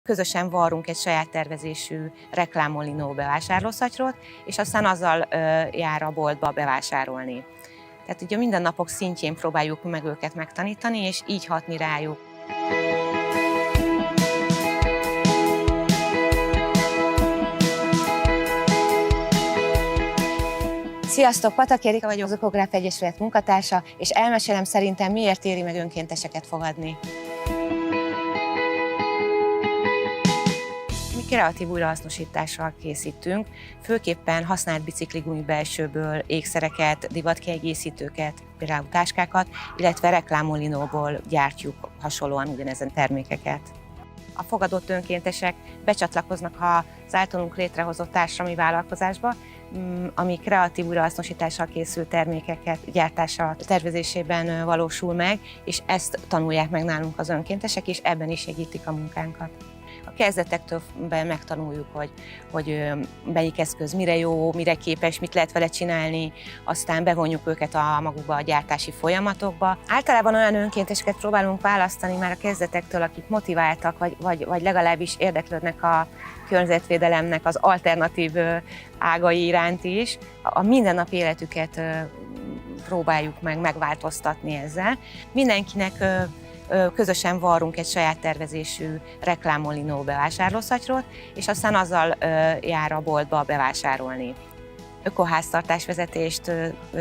Közösen varrunk egy saját tervezésű reklámmolinó bevásárlószatyrot, és aztán azzal jár a boltba bevásárolni. Tehát ugye a mindennapok szintjén próbáljuk meg őket megtanítani, és így hatni rájuk. Sziasztok, Pataki Erika vagyok, az Ökográf Egyesület munkatársa, és elmesélem szerintem, miért éri meg önkénteseket fogadni. Mi kreatív újrahasznosítással készítünk, főképpen használt bicikligumi belsőből ékszereket, divatkiegészítőket, például táskákat, illetve reklámmolinóból gyártjuk hasonlóan ugyanezen termékeket. A fogadott önkéntesek becsatlakoznak az általunk létrehozott társadalmi vállalkozásba, ami kreatív újrahasznosítással készült termékeket gyártása tervezésében valósul meg, és ezt tanulják meg nálunk az önkéntesek, és ebben is segítik a munkánkat. A kezdetektől megtanuljuk, hogy melyik eszköz mire jó, mire képes, mit lehet vele csinálni, aztán bevonjuk őket magukba a gyártási folyamatokba. Általában olyan önkénteseket próbálunk választani már a kezdetektől, akik motiváltak, vagy legalábbis érdeklődnek a környezetvédelemnek az alternatív ágai iránt is. A mindennapi életüket próbáljuk meg megváltoztatni ezzel. Mindenkinek közösen varrunk egy saját tervezésű reklámmolinó bevásárlószatyrot, és aztán azzal jár a boltba bevásárolni. Ökoháztartásvezetést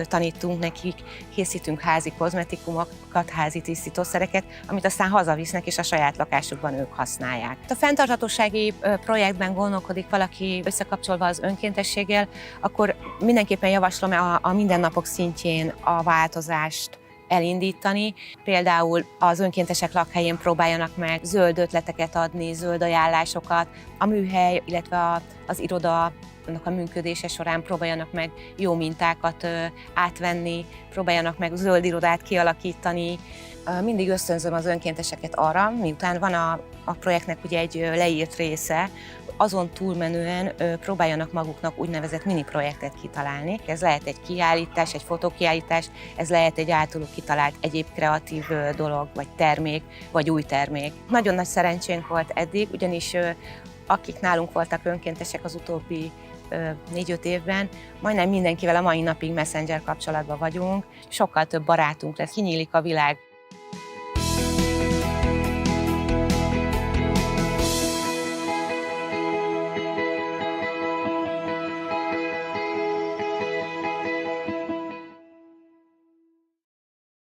tanítunk nekik, készítünk házi kozmetikumokat, házi tisztítószereket, amit aztán hazavisznek, és a saját lakásukban ők használják. A fenntarthatósági projektben gondolkodik valaki összekapcsolva az önkéntességgel, akkor mindenképpen javaslom a mindennapok szintjén a változást elindítani. Például az önkéntesek lakhelyén próbáljanak meg zöld ötleteket adni, zöld ajánlásokat, a műhely, illetve az iroda a működése során próbáljanak meg jó mintákat átvenni, próbáljanak meg zöld irodát kialakítani. Mindig ösztönzöm az önkénteseket arra, miután van a projektnek ugye egy leírt része, azon túlmenően próbáljanak maguknak úgynevezett mini projektet kitalálni. Ez lehet egy kiállítás, egy fotókiállítás, ez lehet egy általuk kitalált egyéb kreatív dolog, vagy termék, vagy új termék. Nagyon nagy szerencsénk volt eddig, ugyanis akik nálunk voltak önkéntesek az utóbbi 4-5 évben, majdnem mindenkivel a mai napig Messenger kapcsolatban vagyunk, sokkal több barátunk lesz, kinyílik a világ